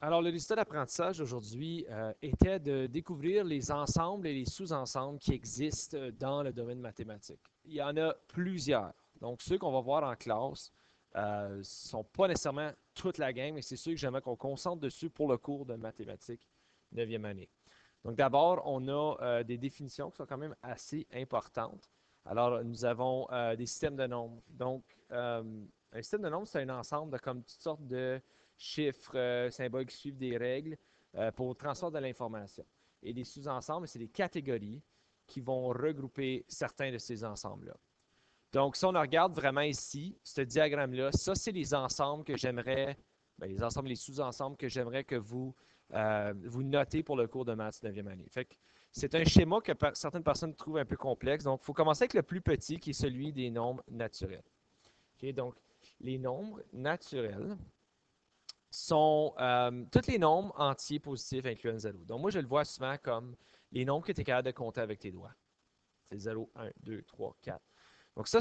Alors, le résultat d'apprentissage aujourd'hui était de découvrir les ensembles et les sous-ensembles qui existent dans le domaine mathématique. Il y en a plusieurs. Donc, ceux qu'on va voir en classe ne sont pas nécessairement toute la gang, mais c'est ceux que j'aimerais qu'on concentre dessus pour le cours de mathématiques 9e année. Donc, d'abord, on a des définitions qui sont quand même assez importantes. Alors, nous avons des systèmes de nombres. Donc, un système de nombres, c'est un ensemble de comme toutes sortes de chiffres, symboles qui suivent des règles pour le transport de l'information. Et des sous-ensembles, c'est des catégories qui vont regrouper certains de ces ensembles-là. Donc, si on regarde vraiment ici, ce diagramme-là, ça, c'est les ensembles que j'aimerais, les ensembles, les sous-ensembles que j'aimerais que vous notez pour le cours de maths 9e année. Fait que c'est un schéma que certaines personnes trouvent un peu complexe. Donc, il faut commencer avec le plus petit, qui est celui des nombres naturels. Okay? Donc, les nombres naturels sont tous les nombres entiers positifs incluant 0. Donc, moi, je le vois souvent comme les nombres que tu es capable de compter avec tes doigts. C'est 0, 1, 2, 3, 4. Donc, ça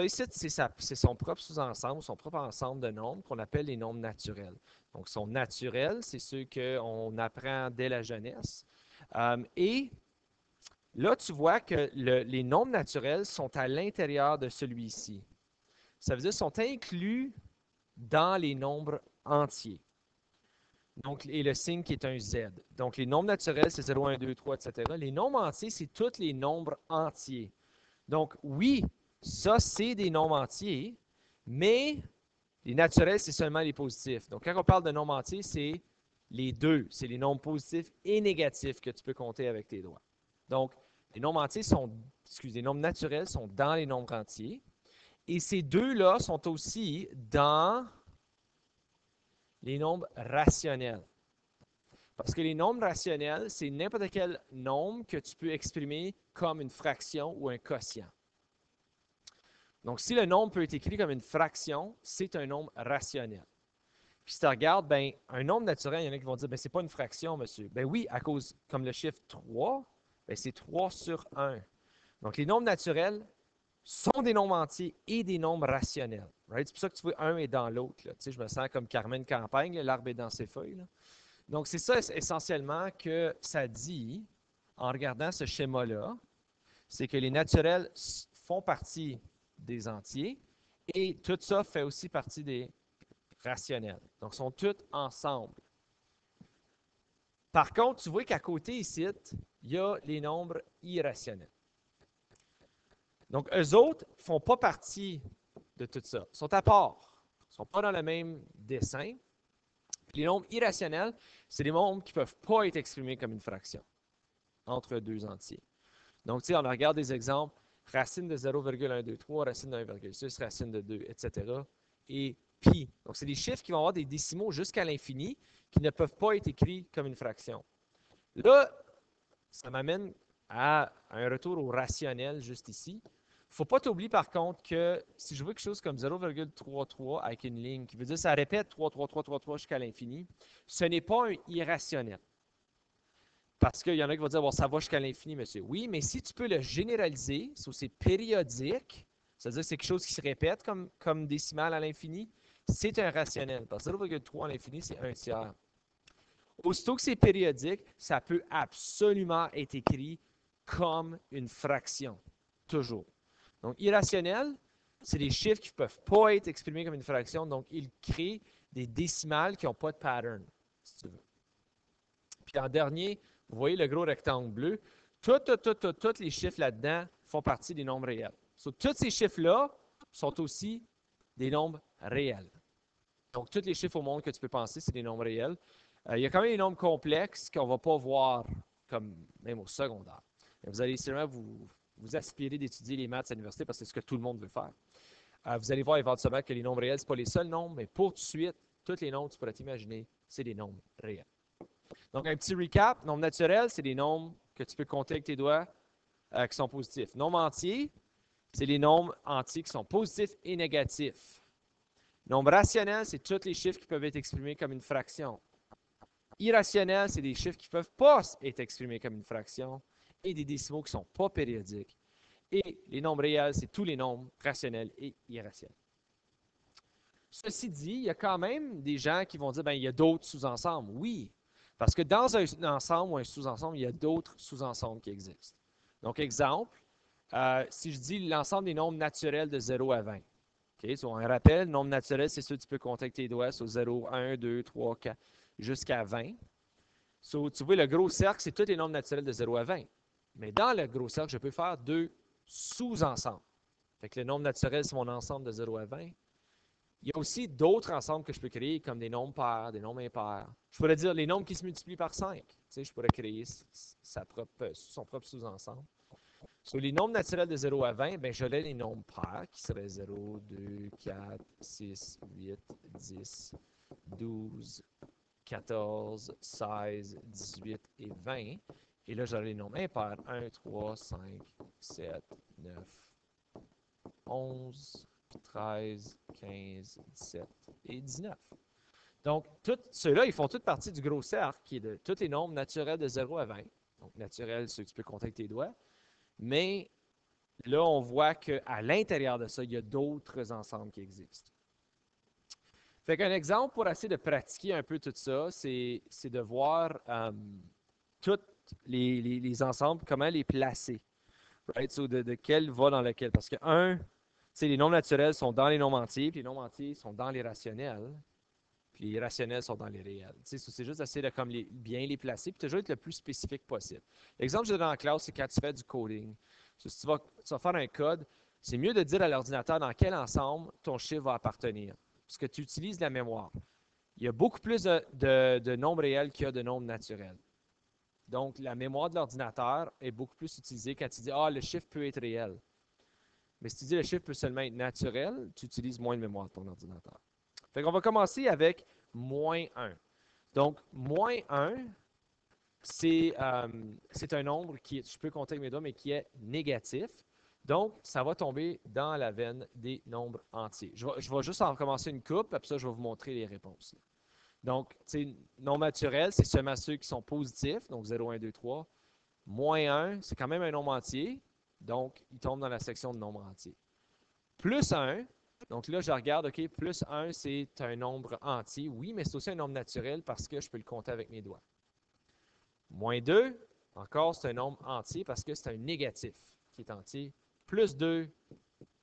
ici, c'est son propre sous-ensemble, son propre ensemble de nombres qu'on appelle les nombres naturels. Donc, sont naturels, c'est ceux qu'on apprend dès la jeunesse. Et là, tu vois que les nombres naturels sont à l'intérieur de celui-ci. Ça veut dire qu'ils sont inclus dans les nombres entiers. Donc, et le signe qui est un Z. Donc, les nombres naturels, c'est 0, 1, 2, 3, etc. Les nombres entiers, c'est tous les nombres entiers. Donc, oui, ça, c'est des nombres entiers, mais les naturels, c'est seulement les positifs. Donc, quand on parle de nombres entiers, c'est les deux. C'est les nombres positifs et négatifs que tu peux compter avec tes doigts. Donc, les nombres entiers sont, excusez, les nombres naturels sont dans les nombres entiers. Et ces deux-là sont aussi dans les nombres rationnels. Parce que les nombres rationnels, c'est n'importe quel nombre que tu peux exprimer comme une fraction ou un quotient. Donc, si le nombre peut être écrit comme une fraction, c'est un nombre rationnel. Puis si tu regardes, ben, un nombre naturel, il y en a qui vont dire, ben, c'est pas une fraction, monsieur. Ben oui, à cause, comme le chiffre 3, ben, c'est 3 sur 1. Donc, les nombres naturels sont des nombres entiers et des nombres rationnels. Right? C'est pour ça que tu vois, un est dans l'autre. Tu sais, je me sens comme Carmen Campagne, l'arbre est dans ses feuilles. Là. Donc, c'est ça essentiellement que ça dit en regardant ce schéma-là, c'est que les naturels font partie des entiers et tout ça fait aussi partie des rationnels. Donc, ils sont tous ensemble. Par contre, tu vois qu'à côté ici, il y a les nombres irrationnels. Donc, eux autres ne font pas partie de tout ça. Ils sont à part. Ils ne sont pas dans le même dessin. Puis les nombres irrationnels, c'est des nombres qui ne peuvent pas être exprimés comme une fraction entre deux entiers. Donc, tu sais, on regarde des exemples. Racine de 0,123, racine de 1,6, racine de 2, etc. Et pi. Donc, c'est des chiffres qui vont avoir des décimaux jusqu'à l'infini qui ne peuvent pas être écrits comme une fraction. Là, ça m'amène à un retour au rationnel juste ici. Il ne faut pas t'oublier par contre que si je vois quelque chose comme 0,33 avec une ligne qui veut dire que ça répète 3, 3, 3, 3, 3 jusqu'à l'infini, ce n'est pas un irrationnel. Parce qu'il y en a qui vont dire, bon, ça va jusqu'à l'infini, monsieur. Oui, mais si tu peux le généraliser, c'est périodique, c'est-à-dire que c'est quelque chose qui se répète comme décimal à l'infini, c'est un rationnel. Parce que 0,3 à l'infini, c'est un tiers. Aussitôt que c'est périodique, ça peut absolument être écrit comme une fraction. Toujours. Donc, irrationnel, c'est des chiffres qui ne peuvent pas être exprimés comme une fraction, donc ils créent des décimales qui n'ont pas de pattern, si tu veux. Puis en dernier, vous voyez le gros rectangle bleu. Tous les chiffres là-dedans font partie des nombres réels. So, tous ces chiffres-là sont aussi des nombres réels. Donc, tous les chiffres au monde que tu peux penser, c'est des nombres réels. Il y a quand même des nombres complexes qu'on ne va pas voir comme même au secondaire. Mais vous allez sûrement vous aspirer d'étudier les maths à l'université parce que c'est ce que tout le monde veut faire. Vous allez voir éventuellement que les nombres réels, ce n'est pas les seuls nombres, mais pour tout de suite, tous les nombres, tu pourrais t'imaginer, c'est des nombres réels. Donc, un petit recap. Nombres naturels, c'est des nombres que tu peux compter avec tes doigts qui sont positifs. Nombres entiers, c'est les nombres entiers qui sont positifs et négatifs. Nombre rationnel, c'est tous les chiffres qui peuvent être exprimés comme une fraction. Irrationnel, c'est des chiffres qui ne peuvent pas être exprimés comme une fraction et des décimaux qui ne sont pas périodiques. Et les nombres réels, c'est tous les nombres rationnels et irrationnels. Ceci dit, il y a quand même des gens qui vont dire, ben, il y a d'autres sous-ensembles. Oui, parce que dans un ensemble ou un sous-ensemble, il y a d'autres sous-ensembles qui existent. Donc, exemple, si je dis l'ensemble des nombres naturels de 0 à 20. OK? So, on rappelle, le nombre naturel, c'est ceux que tu peux compter avec tes doigts, sur 0, 1, 2, 3, 4, jusqu'à 20. So, tu vois, le gros cercle, c'est tous les nombres naturels de 0 à 20. Mais dans le gros cercle, je peux faire deux sous-ensembles. Fait que le nombre naturel, c'est mon ensemble de 0 à 20. Il y a aussi d'autres ensembles que je peux créer, comme des nombres pairs, des nombres impairs. Je pourrais dire les nombres qui se multiplient par 5. Tu sais, je pourrais créer son propre sous-ensemble. Sur les nombres naturels de 0 à 20, ben, j'aurais les nombres pairs qui seraient 0, 2, 4, 6, 8, 10, 12, 14, 16, 18 et 20. Et là, j'aurais les nombres impairs 1, 3, 5, 7, 9, 11, 13, 15, 17 et 19. Donc, tous ceux-là, ils font toute partie du gros cercle qui est de tous les nombres naturels de 0 à 20. Donc, naturels, ceux que tu peux compter avec tes doigts. Mais là, on voit qu'à l'intérieur de ça, il y a d'autres ensembles qui existent. Fait qu'un exemple pour essayer de pratiquer un peu tout ça, c'est de voir tous les ensembles, comment les placer. Right? So de quel va dans lequel. Parce que les nombres naturels sont dans les nombres entiers, puis les nombres entiers sont dans les rationnels, puis les rationnels sont dans les réels. So c'est juste d'essayer de comme bien les placer, puis toujours être le plus spécifique possible. L'exemple que je donne en classe, c'est quand tu fais du coding. So, si tu vas faire un code, c'est mieux de dire à l'ordinateur dans quel ensemble ton chiffre va appartenir. Parce que tu utilises la mémoire. Il y a beaucoup plus de nombres réels qu'il y a de nombres naturels. Donc, la mémoire de l'ordinateur est beaucoup plus utilisée quand tu dis ah, le chiffre peut être réel. Mais si tu dis le chiffre peut seulement être naturel, tu utilises moins de mémoire de ton ordinateur. Fait qu'on va commencer avec moins 1. Donc, moins 1, c'est un nombre qui, je peux compter avec mes doigts, mais qui est négatif. Donc, ça va tomber dans la veine des nombres entiers. Je vais juste en recommencer une coupe, après ça, je vais vous montrer les réponses. Donc, nombres naturels, c'est seulement ceux qui sont positifs, donc 0, 1, 2, 3. Moins 1, c'est quand même un nombre entier, donc il tombe dans la section de nombres entiers. Plus 1, donc là, je regarde, OK, plus 1, c'est un nombre entier. Oui, mais c'est aussi un nombre naturel parce que je peux le compter avec mes doigts. Moins 2, encore, c'est un nombre entier parce que c'est un négatif qui est entier. Plus 2,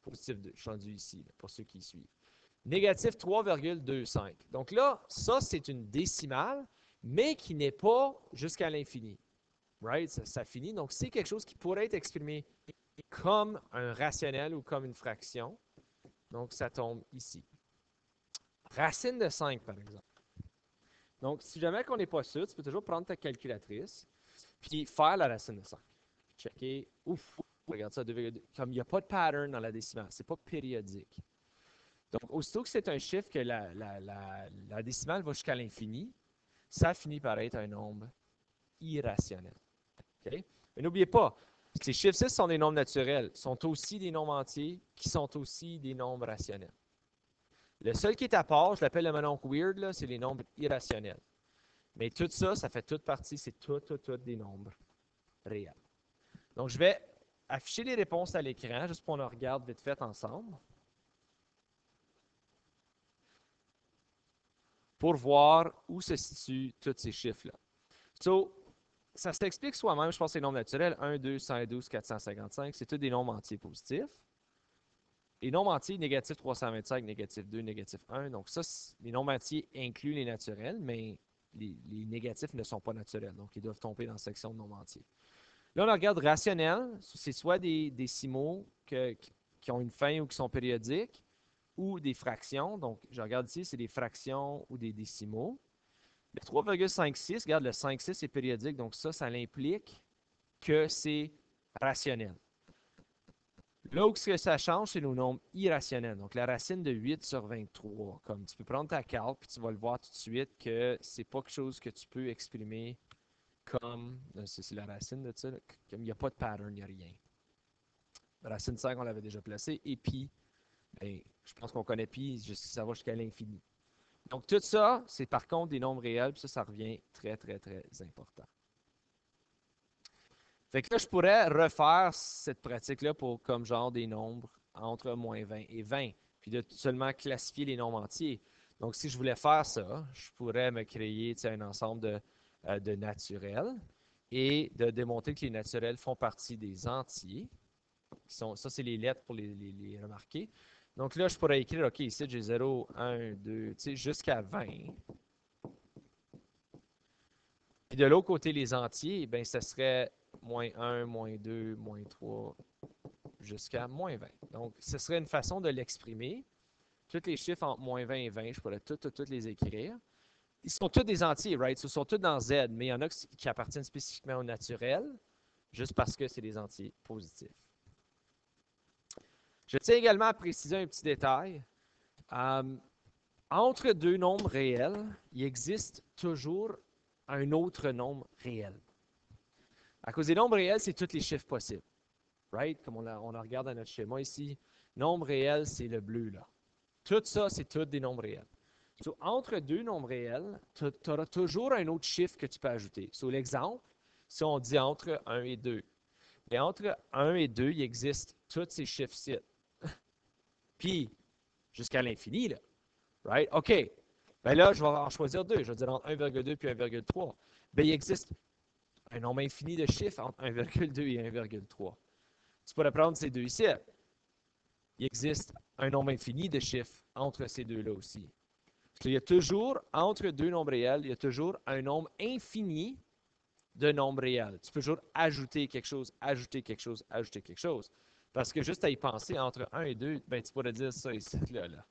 positif 2. Je suis rendu ici, là, pour ceux qui suivent. Négatif 3,25. Donc là, ça, c'est une décimale, mais qui n'est pas jusqu'à l'infini. Right? Ça finit. Donc, c'est quelque chose qui pourrait être exprimé comme un rationnel ou comme une fraction. Donc, ça tombe ici. Racine de 5, par exemple. Donc, si jamais on n'est pas sûr, tu peux toujours prendre ta calculatrice puis faire la racine de 5. Checker. Ouf, regarde ça, 2,2. Comme il n'y a pas de pattern dans la décimale, c'est pas périodique. Donc, aussitôt que c'est un chiffre que la décimale va jusqu'à l'infini, ça finit par être un nombre irrationnel. Okay? Mais n'oubliez pas, ces chiffres-ci sont des nombres naturels, sont aussi des nombres entiers qui sont aussi des nombres rationnels. Le seul qui est à part, je l'appelle le mononcle weird, c'est les nombres irrationnels. Mais tout ça, ça fait toute partie, c'est tout des nombres réels. Donc, je vais afficher les réponses à l'écran, juste pour qu'on en regarde vite fait ensemble. Pour voir où se situent tous ces chiffres-là. So, ça s'explique soi-même, je pense que c'est les nombres naturels. 1, 2, 112, 455, c'est tous des nombres entiers positifs. Les nombres entiers, négatif 325, négatif 2, négatif 1. Donc ça, les nombres entiers incluent les naturels, mais les négatifs ne sont pas naturels. Donc, ils doivent tomber dans la section de nombres entiers. Là, on regarde rationnel. C'est soit des décimaux qui ont une fin ou qui sont périodiques, ou des fractions. Donc, je regarde ici, c'est des fractions ou des décimaux. Le 3,56, regarde, le 5,6 est périodique, donc ça implique que c'est rationnel. Là où ça change, c'est nos nombres irrationnels. Donc, la racine de 8 sur 23. Comme tu peux prendre ta carte, puis tu vas le voir tout de suite que c'est pas quelque chose que tu peux exprimer comme, c'est la racine de ça, comme il n'y a pas de pattern, il n'y a rien. La racine 5, on l'avait déjà placée. Et pi, ben, je pense qu'on connaît pi, ça va jusqu'à l'infini. Donc, tout ça, c'est par contre des nombres réels, puis ça revient très, très, très important. Fait que là, je pourrais refaire cette pratique-là pour comme genre des nombres entre moins 20 et 20. puis de seulement classifier les nombres entiers. Donc, si je voulais faire ça, je pourrais me créer un ensemble de naturels et de démontrer que les naturels font partie des entiers. Ça, c'est les lettres pour les remarquer. Donc là, je pourrais écrire, OK, ici, j'ai 0, 1, 2, jusqu'à 20. Puis de l'autre côté, les entiers, ben, ce serait moins 1, moins 2, moins 3, jusqu'à moins 20. Donc, ce serait une façon de l'exprimer. Tous les chiffres entre moins 20 et 20, je pourrais tous les écrire. Ils sont tous des entiers, right? Ils sont tous dans Z, mais il y en a qui appartiennent spécifiquement au naturel, juste parce que c'est des entiers positifs. Je tiens également à préciser un petit détail. Entre deux nombres réels, il existe toujours un autre nombre réel. À cause des nombres réels, c'est tous les chiffres possibles. Right? Comme on la regarde dans notre schéma ici. Nombre réel, c'est le bleu là. Tout ça, c'est tous des nombres réels. So, entre deux nombres réels, tu auras toujours un autre chiffre que tu peux ajouter. Sur l'exemple, si on dit entre 1 et 2. Et entre 1 et 2, il existe tous ces chiffres-ci. Puis, jusqu'à l'infini, là. Right? OK. Ben là, je vais en choisir deux. Je vais dire entre 1,2 puis 1,3. Ben, il existe un nombre infini de chiffres entre 1,2 et 1,3. Tu pourrais prendre ces deux ici. Il existe un nombre infini de chiffres entre ces deux-là aussi. Parce qu'il y a toujours, entre deux nombres réels, il y a toujours un nombre infini de nombres réels. Tu peux toujours ajouter quelque chose, ajouter quelque chose, ajouter quelque chose. Parce que juste à y penser, entre 1 et 2, ben, tu pourrais dire ça ici, là. Là,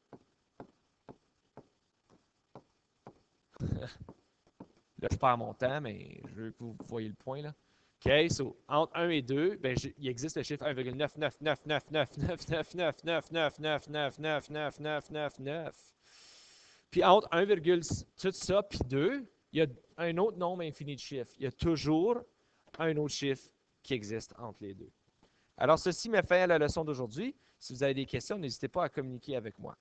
je perds mon temps, mais je veux que vous voyez le point, là. OK, so, entre 1 et 2, ben, il existe le chiffre 1,999999999999999. Puis entre 1, tout ça, puis 2, il y a un autre nombre infini de chiffres. Il y a toujours un autre chiffre qui existe entre les deux. Alors, ceci met fin à la leçon d'aujourd'hui. Si vous avez des questions, n'hésitez pas à communiquer avec moi.